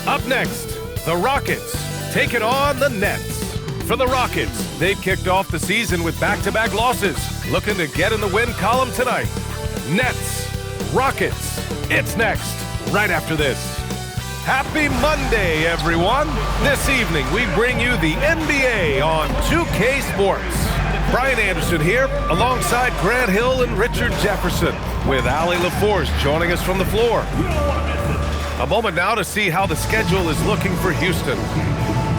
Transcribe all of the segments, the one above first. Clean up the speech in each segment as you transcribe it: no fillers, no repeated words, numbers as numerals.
Up next, the Rockets taking on the Nets. For the Rockets, they've kicked off the season with back-to-back losses, looking to get in the win column tonight. Nets, Rockets, it's next, right after this. Happy Monday, everyone. This evening, we bring you the NBA on 2K Sports. Brian Anderson here, alongside Grant Hill and Richard Jefferson, with Allie LaForce joining us from the floor. A moment now to see how the schedule is looking for Houston.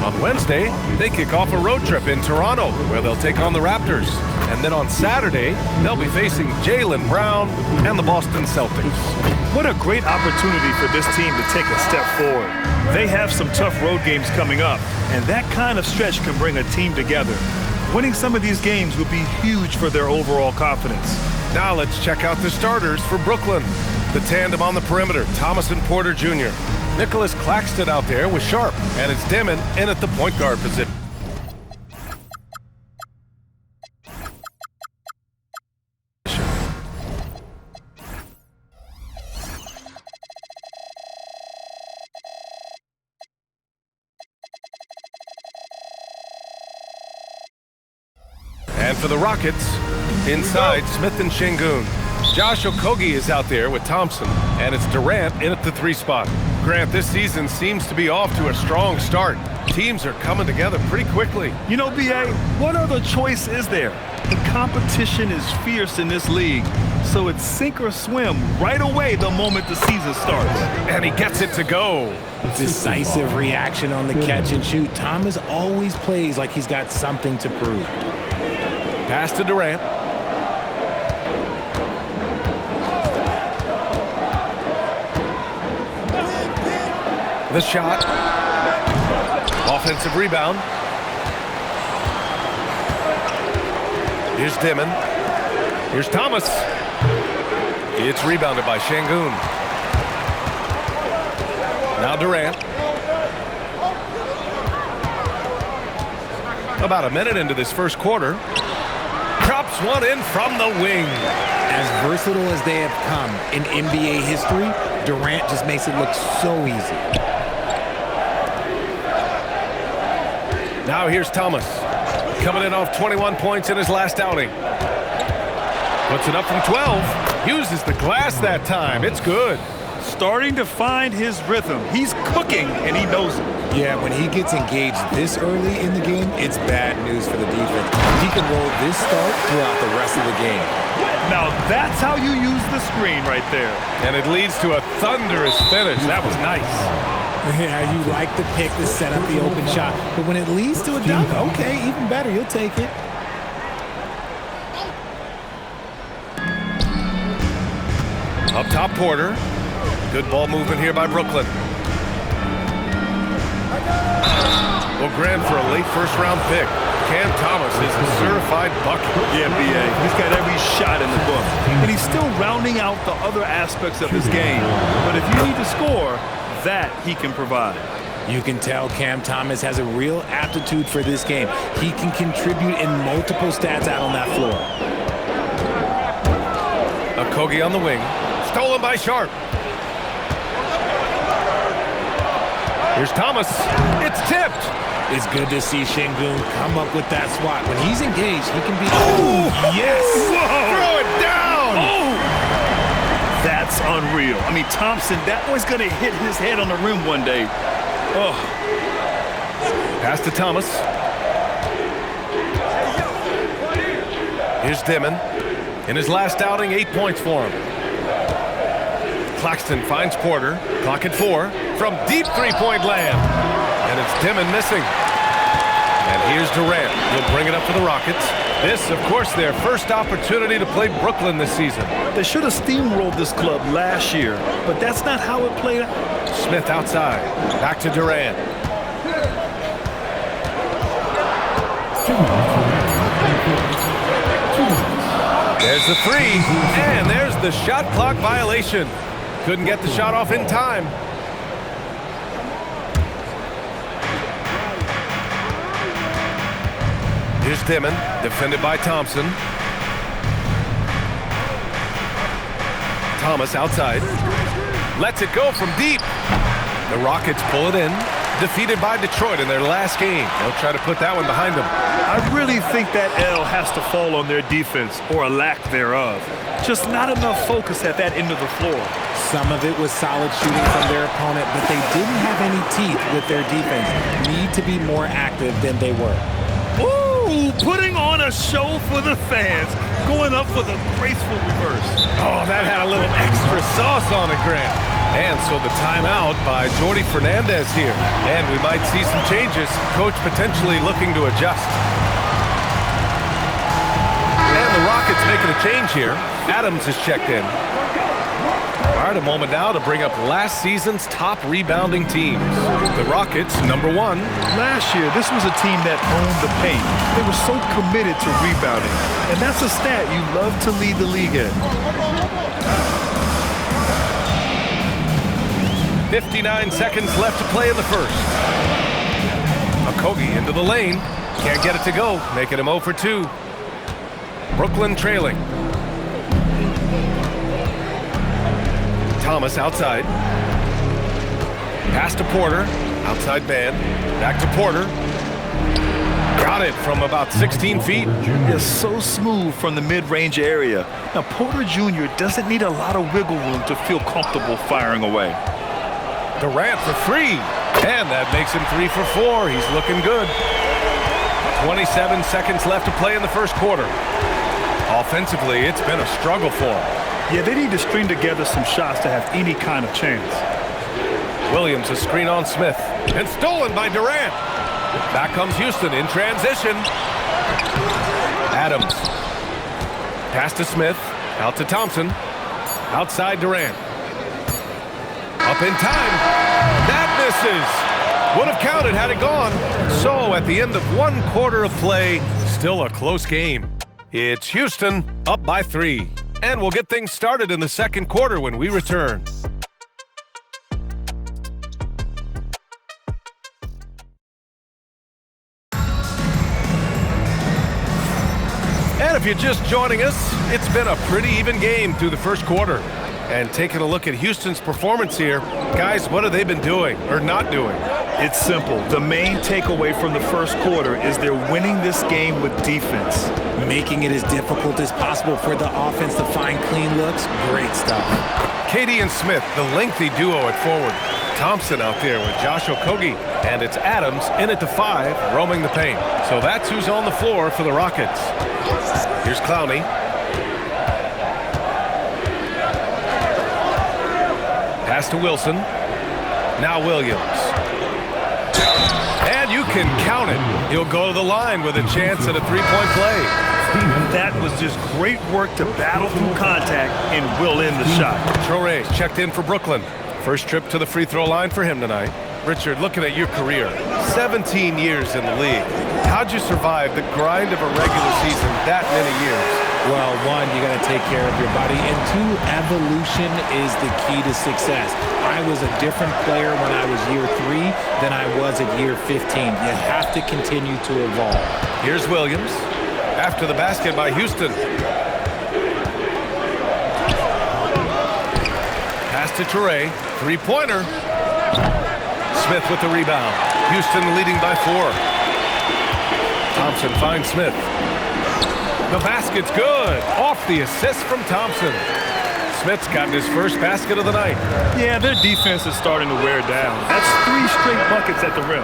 On Wednesday, they kick off a road trip in Toronto, where they'll take on the Raptors. And then on Saturday, they'll be facing Jaylen Brown and the Boston Celtics. What a great opportunity for this team to take a step forward. They have some tough road games coming up, and that kind of stretch can bring a team together. Winning some of these games would be huge for their overall confidence. Now let's check out the starters for Brooklyn. The tandem on the perimeter, Thomas and Porter Jr. Nicholas Claxton out there with Sharp, and it's Dimon in at the point guard position. And for the Rockets, inside Smith and Şengün. Josh Okogie is out there with Thompson, and it's Durant in at the 3 spot. Grant, this season seems to be off to a strong start. Teams are coming together pretty quickly. You know, B.A., what other choice is there? The competition is fierce in this league, so it's sink or swim right away the moment the season starts. And he gets it to go. Decisive reaction on the catch and shoot. Thomas always plays like he's got something to prove. Pass to Durant. The shot. Offensive rebound. Here's Dimon. Here's Thomas. It's rebounded by Şengün. Now Durant. About a minute into this first quarter. Drops one in from the wing. As versatile as they have come in NBA history, Durant just makes it look so easy. Now here's Thomas, coming in off 21 points in his last outing. Puts it up from 12. Uses the glass that time. It's good. Starting to find his rhythm. He's cooking, and he knows it. Yeah, when he gets engaged this early in the game, it's bad news for the defense. He can roll this start throughout the rest of the game. Now that's how you use the screen right there. And it leads to a thunderous finish. That was nice. Yeah, you like the pick to set up the open shot. But when it leads to a dunk, okay, even better. You'll take it. Up top, Porter. Good ball movement here by Brooklyn. Well, Grant, for a late first-round pick, Cam Thomas is a certified bucket. Yeah, B.A. He's got every shot in the book. And he's still rounding out the other aspects of his game. But if you need to score, that he can provide. You can tell Cam Thomas has a real aptitude for this game. He can contribute in multiple stats out on that floor. Okogie on the wing. Stolen by Sharp. Here's Thomas. It's tipped. It's good to see Şengün come up with that swat. When he's engaged, he can be... Oh, yes! Whoa. Throw it down! Oh! That's unreal. I mean, Thompson, that boy's going to hit his head on the rim one day. Oh. Pass to Thomas. Here's Dimon. In his last outing, 8 points for him. Claxton finds Porter. Clock at 4. From deep three-point land. And it's Dimon missing. And here's Durant. He'll bring it up for the Rockets. This, of course, their first opportunity to play Brooklyn this season. They should have steamrolled this club last year, but that's not how it played out. Smith outside. Back to Durant. There's the three, and there's the shot clock violation. Couldn't get the shot off in time. Here's Dimon, defended by Thompson. Thomas outside. Lets it go from deep. The Rockets pull it in, defeated by Detroit in their last game. They'll try to put that one behind them. I really think that L has to fall on their defense, or a lack thereof. Just not enough focus at that end of the floor. Some of it was solid shooting from their opponent, but they didn't have any teeth with their defense. Need to be more active than they were. Ooh, putting on a show for the fans, going up for the graceful reverse. Oh, that had a little extra sauce on it, Grant. And so the timeout by Jordi Fernandez here. And we might see some changes. Coach potentially looking to adjust. And the Rockets making a change here. Adams is checked in. All right, a moment now to bring up last season's top rebounding teams. The Rockets, number 1. Last year, this was a team that owned the paint. They were so committed to rebounding. And that's a stat you love to lead the league in. 59 seconds left to play in the first. Okogie into the lane. Can't get it to go, making him 0 for 2. Brooklyn trailing. Thomas outside. Pass to Porter. Outside man. Back to Porter. Got it from about 16 feet. It's so smooth from the mid-range area. Now, Porter Jr. doesn't need a lot of wiggle room to feel comfortable firing away. Durant for 3. And that makes him 3 for 4. He's looking good. 27 seconds left to play in the first quarter. Offensively, it's been a struggle for him. Yeah, they need to string together some shots to have any kind of chance. Williams, a screen on Smith. And stolen by Durant. Back comes Houston in transition. Adams. Pass to Smith. Out to Thompson. Outside Durant. Up in time. That misses. Would have counted had it gone. So at the end of 1 quarter of play, still a close game. It's Houston up by 3. And we'll get things started in the second quarter when we return. And if you're just joining us, it's been a pretty even game through the first quarter. And taking a look at Houston's performance here, guys, what have they been doing or not doing? It's simple. The main takeaway from the first quarter is they're winning this game with defense. Making it as difficult as possible for the offense to find clean looks. Great stuff. Katie and Smith, the lengthy duo at forward. Thompson out there with Josh Okogie. And it's Adams in at the 5, roaming the paint. So that's who's on the floor for the Rockets. Here's Clowney. Pass to Wilson. Now Williams. And you can count it. He'll go to the line with a chance at a 3-point play. That was just great work to battle through contact and will in the shot. Traore checked in for Brooklyn. First trip to the free throw line for him tonight. Richard, looking at your career, 17 years in the league. How'd you survive the grind of a regular season that many years? Well, 1, you got to take care of your body, and 2, evolution is the key to success. I was a different player when I was year 3 than I was at year 15. You have to continue to evolve. Here's Williams after the basket by Houston. Pass to Traore, 3-pointer. Smith with the rebound. Houston leading by 4. Thompson finds Smith. The basket's good. Off the assist from Thompson. Smith's gotten his first basket of the night. Yeah, their defense is starting to wear down. That's 3 straight buckets at the rim.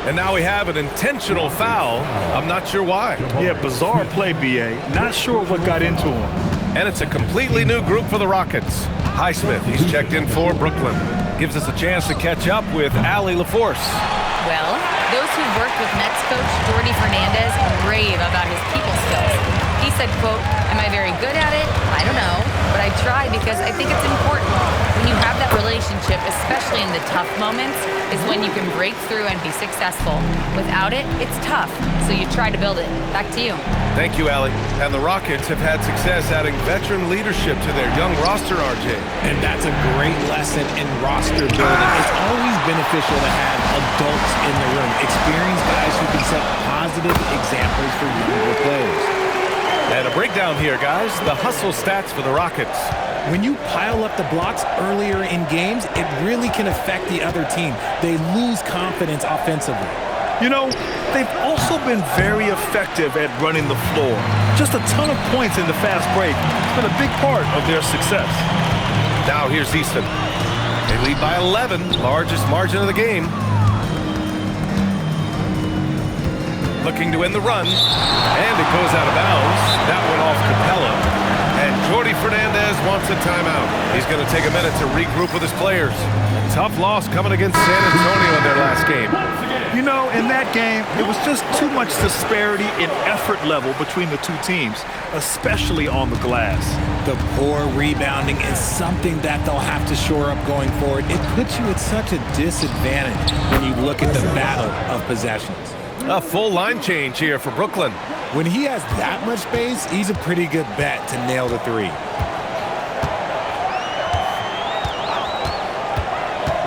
And now we have an intentional foul. I'm not sure why. Yeah, bizarre play, B.A. Not sure what got into him. And it's a completely new group for the Rockets. Highsmith, he's checked in for Brooklyn. Gives us a chance to catch up with Allie LaForce. Well, those who've worked with Nets coach Jordi Fernandez rave about his people skills. He said, quote, "Am I very good at it? I don't know, but I try because I think it's important. When you have that relationship, especially in the tough moments, is when you can break through and be successful. Without it, it's tough, so you try to build it." Back to you. Thank you, Allie. And the Rockets have had success adding veteran leadership to their young roster, RJ. And that's a great lesson in roster building. It's always beneficial to have adults in the room, experienced guys who can set positive examples for younger players. And a breakdown here, guys. The hustle stats for the Rockets. When you pile up the blocks earlier in games, it really can affect the other team. They lose confidence offensively. You know, they've also been very effective at running the floor. Just a ton of points in the fast break. It's been a big part of their success. Now here's Easton. They lead by 11, largest margin of the game. Looking to win the run, and it goes out of bounds. That went off Capella. And Jordi Fernandez wants a timeout. He's going to take a minute to regroup with his players. A tough loss coming against San Antonio in their last game. You know, in that game, it was just too much disparity in effort level between the two teams, especially on the glass. The poor rebounding is something that they'll have to shore up going forward. It puts you at such a disadvantage when you look at the battle of possessions. A full line change here for Brooklyn. When he has that much space, he's a pretty good bet to nail the three.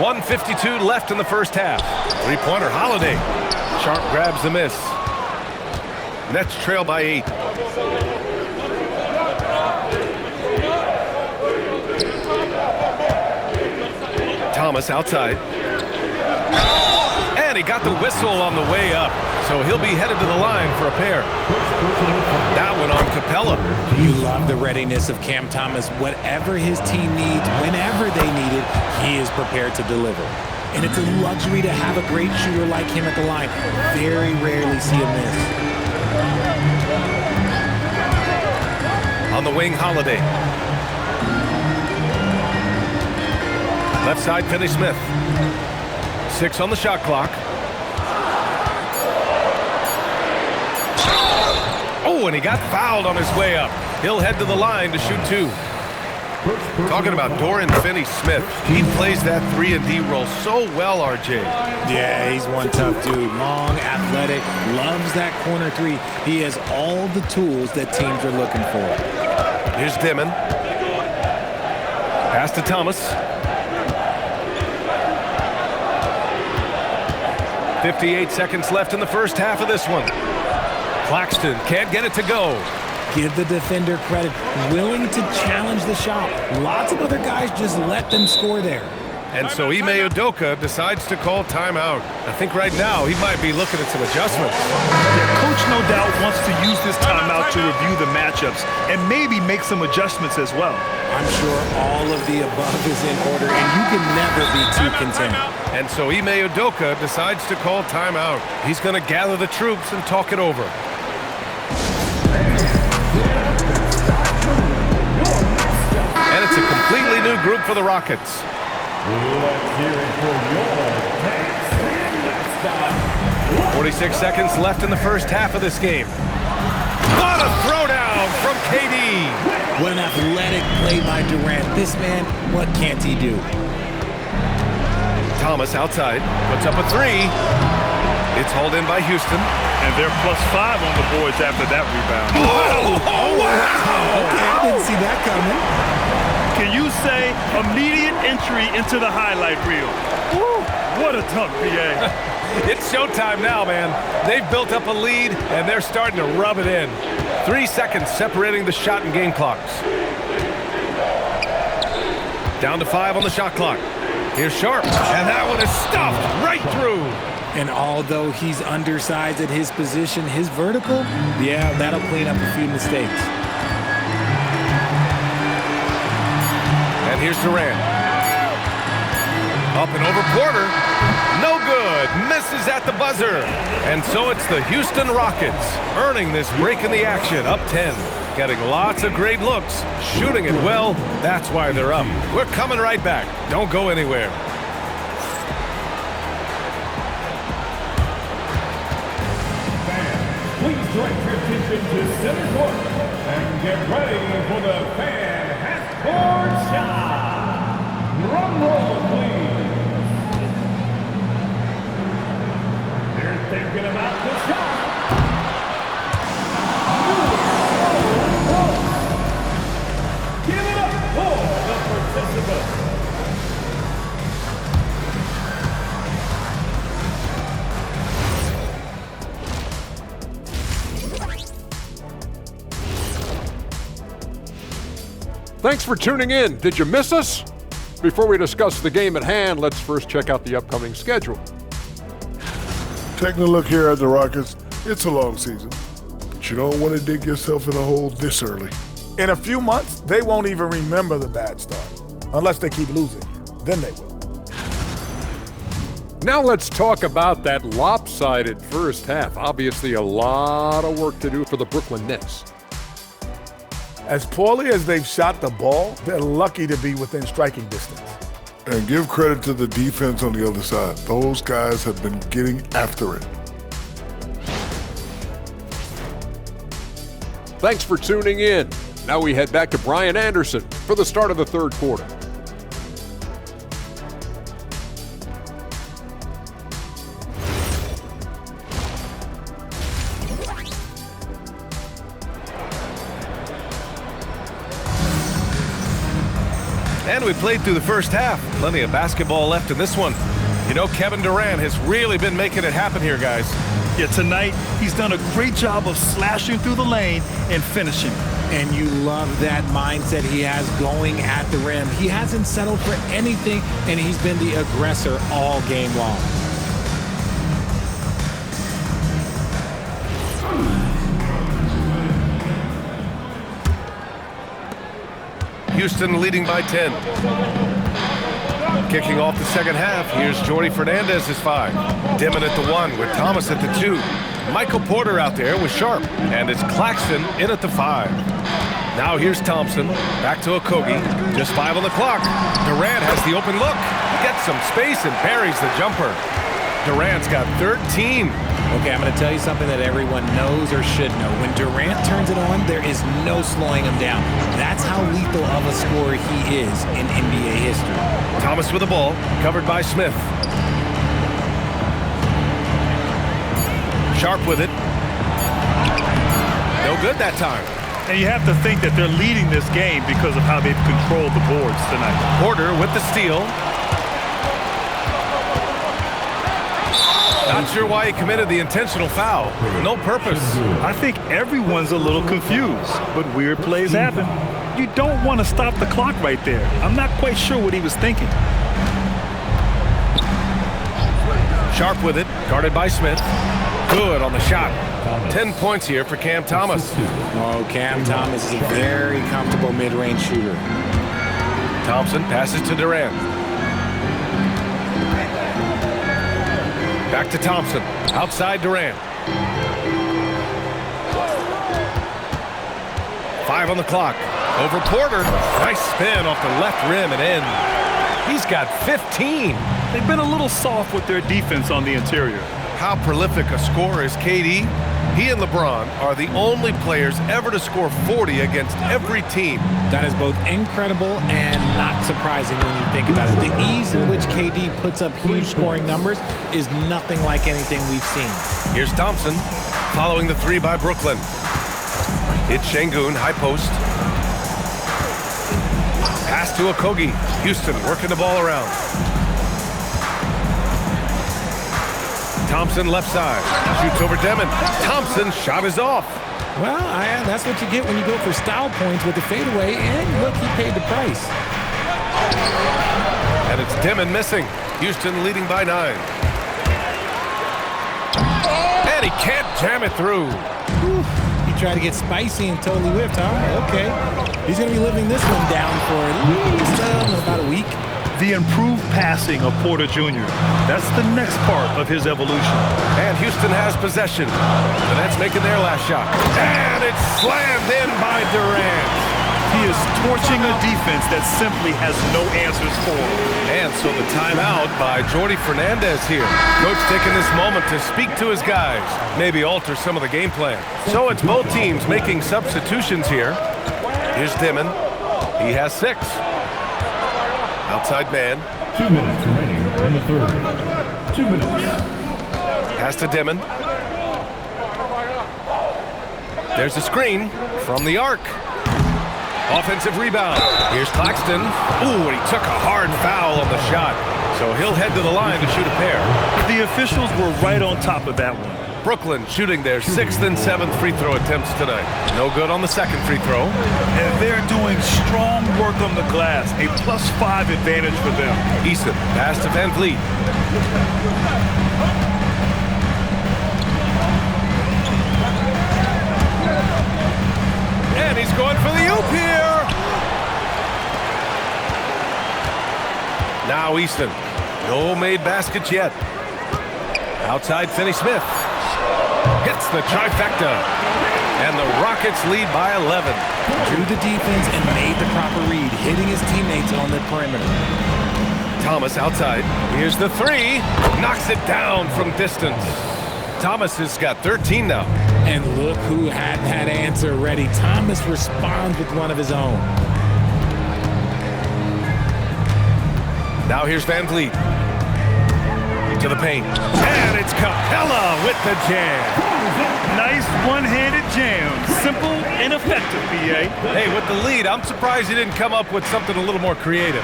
1:52 left in the first half. Three-pointer, Holiday. Sharp grabs the miss. Nets trail by 8. Thomas outside. And he got the whistle on the way up, so he'll be headed to the line for a pair. That one on Capella. You love the readiness of Cam Thomas. Whatever his team needs, whenever they need it, he is prepared to deliver. And it's a luxury to have a great shooter like him at the line. Very rarely see a miss. On the wing, Holiday. Left side, Finney-Smith. 6 on the shot clock. Oh, and he got fouled on his way up. He'll head to the line to shoot 2. Talking about Dorian Finney-Smith. He plays that 3-and-D role so well, RJ. Yeah, he's one tough dude. Long, athletic, loves that corner 3. He has all the tools that teams are looking for. Here's Dimon. Pass to Thomas. 58 seconds left in the first half of this one. Claxton can't get it to go. Give the defender credit. Willing to challenge the shot. Lots of other guys just let them score there. And so Ime Udoka decides to call timeout. I think right now he might be looking at some adjustments. Yeah, Coach no doubt wants to use this timeout to review the matchups and maybe make some adjustments as well. I'm sure all of the above is in order, and you can never be too content. And so Ime Udoka decides to call timeout. He's going to gather the troops and talk it over. And it's a completely new group for the Rockets. Let's hear it for your next 46 seconds left in the first half of this game. What a throwdown from KD. What an athletic play by Durant. This man, what can't he do? Thomas outside, puts up a 3. It's hauled in by Houston. And they're +5 on the boards after that rebound. Oh, wow! Okay, I didn't see that coming. Can you say immediate entry into the highlight reel? Woo, what a dunk, PA. It's showtime now, man. They've built up a lead, and they're starting to rub it in. 3 seconds separating the shot and game clocks. Down to 5 on the shot clock. Here's Sharp, and that one is stuffed right through. And although he's undersized at his position, his vertical, yeah, that'll clean up a few mistakes. And here's Durant. Up and over Porter. No good. Misses at the buzzer. And so it's the Houston Rockets earning this break in the action, up 10. Getting lots of great looks. Shooting it well. That's why they're up. We're coming right back. Don't go anywhere. Please direct your attention to center court and get ready for the fan half-court shot. Drum roll, please. They're thinking about the shot. Give it up for the participants. Thanks for tuning in. Did you miss us? Before we discuss the game at hand, let's first check out the upcoming schedule. Taking a look here at the Rockets, it's a long season, but you don't want to dig yourself in a hole this early. In a few months, they won't even remember the bad start, unless they keep losing. Then they will. Now let's talk about that lopsided first half. Obviously, a lot of work to do for the Brooklyn Nets. As poorly as they've shot the ball, they're lucky to be within striking distance. And give credit to the defense on the other side. Those guys have been getting after it. Thanks for tuning in. Now we head back to Brian Anderson for the start of the third quarter. And we played through the first half. Plenty of basketball left in this one. You know, Kevin Durant has really been making it happen here, guys. Yeah, tonight he's done a great job of slashing through the lane and finishing. And you love that mindset he has going at the rim. He hasn't settled for anything, and he's been the aggressor all game long. Houston leading by 10. Kicking off the second half, here's Jordi Fernandez's 5. Dimon at the 1 with Thomas at the 2. Michael Porter out there with Sharp. And it's Claxton in at the 5. Now here's Thompson. Back to Okogie. Just 5 on the clock. Durant has the open look. Gets some space and buries the jumper. Durant's got 13. Okay, I'm going to tell you something that everyone knows or should know. When Durant turns it on, there is no slowing him down. That's how lethal of a scorer he is in NBA history. Thomas with the ball, covered by Smith. Sharp with it. No good that time. And you have to think that they're leading this game because of how they've controlled the boards tonight. Porter with the steal. Not sure why he committed the intentional foul. No purpose. I think everyone's a little confused, but weird plays happen. You don't want to stop the clock right there. I'm not quite sure what he was thinking. Sharp with it, guarded by Smith. Good on the shot. 10 points here for Cam Thomas. Oh, Cam Thomas is a very comfortable mid-range shooter. Thompson passes to Durant. Back to Thompson, outside Durant. 5 on the clock. Over Porter. Nice spin off the left rim and in. He's got 15. They've been a little soft with their defense on the interior. How prolific a scorer is KD? He and LeBron are the only players ever to score 40 against every team. That is both incredible and not surprising when you think about it. The ease in which KD puts up huge scoring numbers is nothing like anything we've seen. Here's Thompson following the 3 by Brooklyn. It's Şengün, high post. Pass to Okogie. Houston working the ball around. Thompson left side. Shoots over Demon. Thompson's shot is off. Well, that's what you get when you go for style points with the fadeaway, and look, he paid the price. And it's Demon missing. Houston leading by 9. And he can't jam it through. Whew. He tried to get spicy and totally whiffed, huh? Okay. He's going to be living this one down for at least about a week. The improved passing of Porter Jr. That's the next part of his evolution. And Houston has possession. The Nets making their last shot. And it's slammed in by Durant. He is torching a defense that simply has no answers for him. And so the timeout by Jordi Fernandez here. Coach taking this moment to speak to his guys, maybe alter some of the game plan. So it's both teams making substitutions here. Here's Dimon. He has 6. Outside man. 2 minutes remaining in the third. 2 minutes. Pass to Dimon. There's a screen from the arc. Offensive rebound. Here's Claxton. Ooh, and he took a hard foul on the shot. So he'll head to the line to shoot a pair. The officials were right on top of that one. Brooklyn shooting their 6th and 7th free throw attempts tonight. No good on the second free throw. And they're doing strong work on the glass. A +5 advantage for them. Eason pass to Van Vliet. And he's going for the oop here. Now Easton. No made baskets yet. Outside Finney-Smith. Hits the trifecta. And the Rockets lead by 11. Drew the defense and made the proper read, hitting his teammates on the perimeter. Thomas outside. Here's the three. Knocks it down from distance. Thomas has got 13 now. And look who had that answer ready. Thomas responds with one of his own. Now here's Van Vliet. To the paint. And it's Capella with the jam. Nice one-handed jam. Simple and effective, B.A. Hey, with the lead, I'm surprised he didn't come up with something a little more creative.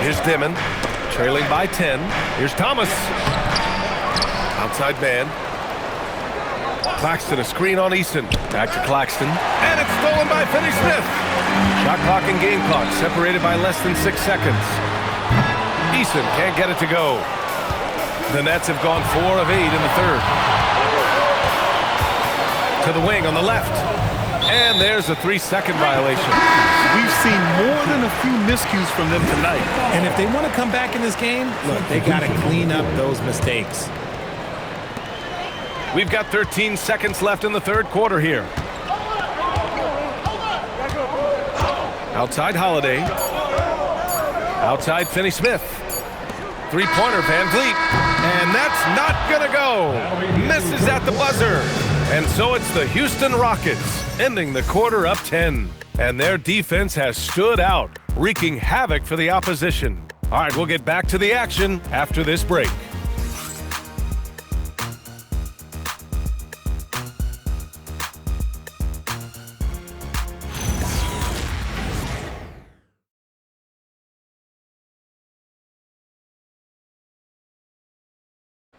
Here's Dimon, trailing by 10. Here's Thomas. Outside man. Claxton, a screen on Easton. Back to Claxton. And it's stolen by Finney-Smith. Shot clock and game clock separated by less than 6 seconds. Easton can't get it to go. The Nets have gone 4 of 8 in the third. To the wing on the left. And there's a 3-second violation. We've seen more than a few miscues from them tonight. And if they want to come back in this game, look, they got to clean up those mistakes. We've got 13 seconds left in the third quarter here. Outside Holiday. Outside Finney-Smith. Three-pointer Van Vliet. And that's not going to go. Misses at the buzzer. And so it's the Houston Rockets ending the quarter up 10. And their defense has stood out, wreaking havoc for the opposition. All right, we'll get back to the action after this break.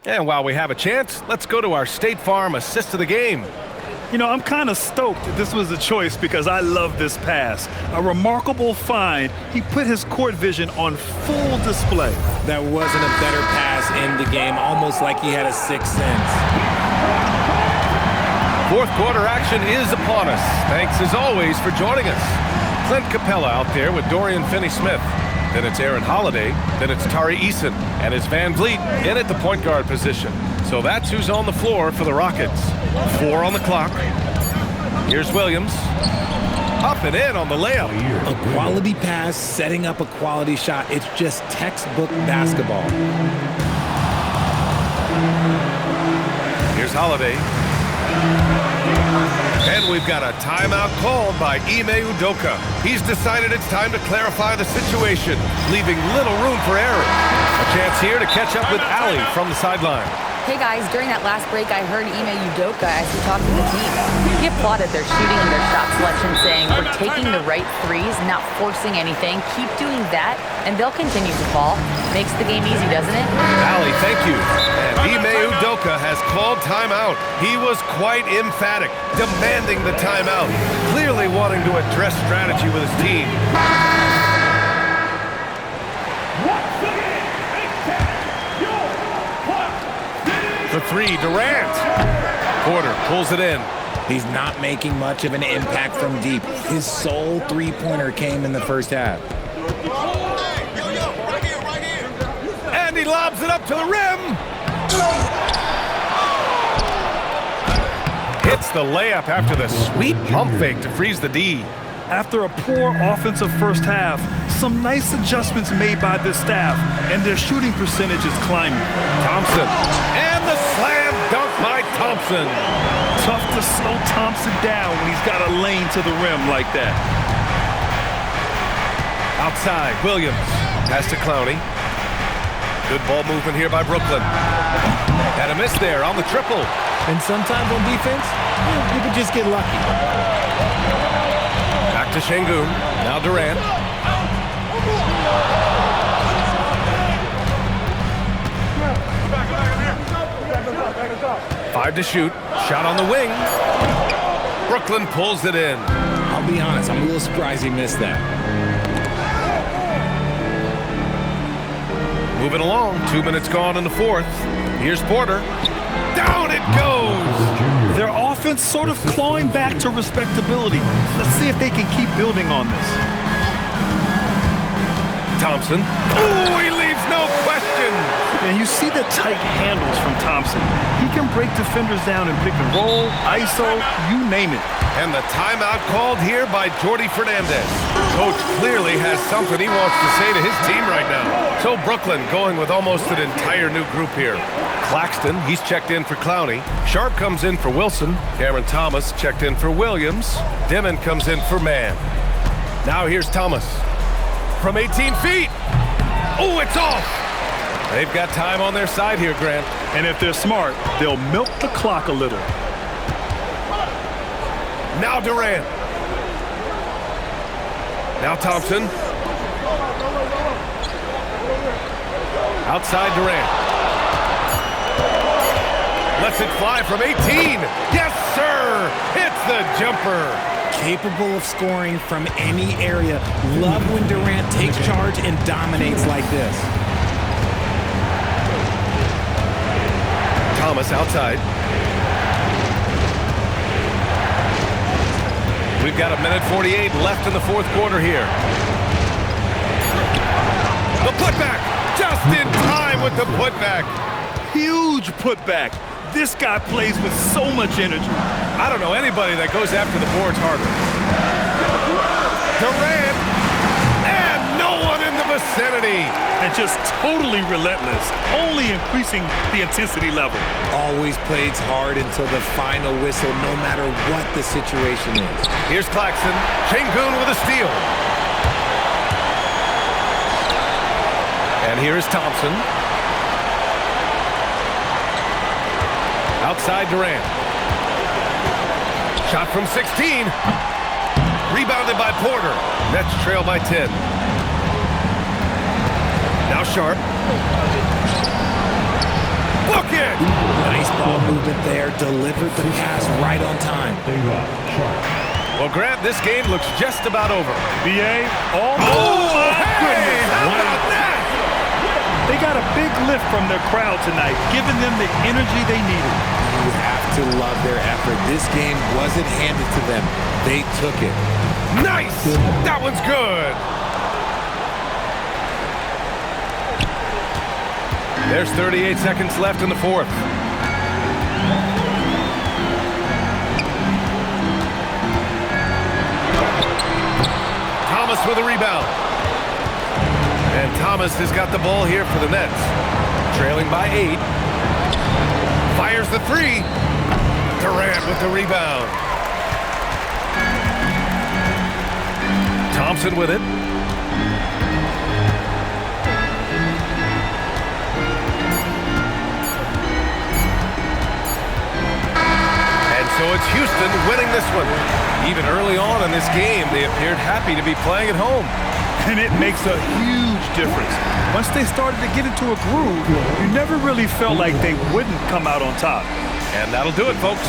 And while we have a chance, let's go to our State Farm assist of the game. You know, I'm kind of stoked that this was a choice because I love this pass. A remarkable find. He put his court vision on full display. That wasn't a better pass in the game, almost like he had a sixth sense. Fourth quarter action is upon us. Thanks as always for joining us. Clint Capella out there with Dorian Finney-Smith. Then it's Aaron Holiday. Then it's Tari Eason. And it's Van Vliet in at the point guard position. So that's who's on the floor for the Rockets. 4 on the clock. Here's Williams. Up and in on the layup. A quality pass, setting up a quality shot. It's just textbook basketball. Here's Holiday. And we've got a timeout called by Ime Udoka. He's decided it's time to clarify the situation, leaving little room for error. A chance here to catch up with Ali from the sideline. Hey guys, during that last break, I heard Ime Udoka as he talked to the team. He applauded their shooting and their shot selection, saying, "We're taking the right threes, not forcing anything. Keep doing that, and they'll continue to fall." Makes the game easy, doesn't it? Ali, thank you. And Ime Udoka has called timeout. He was quite emphatic, demanding the timeout, clearly wanting to address strategy with his team. For three, Durant. Porter pulls it in. He's not making much of an impact from deep. His sole three-pointer came in the first half. And he lobs it up to the rim. Hits the layup after the sweet pump fake to freeze the D. After a poor offensive first half, some nice adjustments made by this staff, and their shooting percentage is climbing. Thompson. And the slam dunk by Thompson. Tough to slow Thompson down when he's got a lane to the rim like that. Outside, Williams. Pass to Clowney. Good ball movement here by Brooklyn. Had a miss there on the triple. And sometimes on defense, you could just get lucky. Back to Şengün. Now Durant. 5 to shoot. Shot on the wing. Brooklyn pulls it in. I'll be honest, I'm a little surprised he missed that. Moving along, 2 minutes gone in the fourth. Here's Porter. Down it goes! Their offense sort of clawing back to respectability. Let's see if they can keep building on this. Thompson. Oh, he leaves no question! And you see the tight handles from Thompson. He can break defenders down in pick and roll, ISO, you name it. And the timeout called here by Jordi Fernandez. Coach clearly has something he wants to say to his team right now. So Brooklyn going with almost an entire new group here. Claxton, he's checked in for Clowney. Sharp comes in for Wilson. Cameron Thomas checked in for Williams. Dimon comes in for Mann. Now here's Thomas. From 18 feet. Oh, it's off. They've got time on their side here, Grant. And if they're smart, they'll milk the clock a little. Now Durant. Now Thompson. Outside Durant. Lets it fly from 18. Yes, sir. Hits the jumper. Capable of scoring from any area. Love when Durant takes charge and dominates like this. Thomas outside. We've got 1:48 left in the fourth quarter here. The putback, just in time with the putback. Huge putback. This guy plays with so much energy. I don't know anybody that goes after the boards harder. Durant, and no one in the vicinity. And just totally relentless, only increasing the intensity level. Always plays hard until the final whistle, no matter what the situation is. Here's Claxton. Şengün with a steal. And here is Thompson. Outside Durant. Shot from 16. Rebounded by Porter. Nets trail by 10. Now Sharp. Book it! Nice ball movement there. Delivered the pass right on time. Well, Grant, this game looks just about over. BA, Oh, hey! How about that? They got a big lift from their crowd tonight, giving them the energy they needed. You have to love their effort. This game wasn't handed to them. They took it. Nice! That one's good. There's 38 seconds left in the fourth. Thomas with a rebound. And Thomas has got the ball here for the Nets. Trailing by 8. Fires the 3. Durant with the rebound. Thompson with it. And so it's Houston winning this one. Even early on in this game, they appeared happy to be playing at home. And it makes a huge difference. Once they started to get into a groove, you never really felt like they wouldn't come out on top. And that'll do it, folks.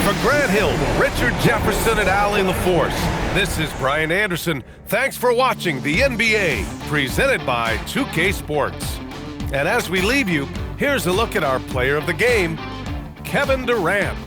For Grant Hill, Richard Jefferson, and Allie LaForce, this is Brian Anderson. Thanks for watching the NBA, presented by 2K Sports. And as we leave you, here's a look at our player of the game, Kevin Durant.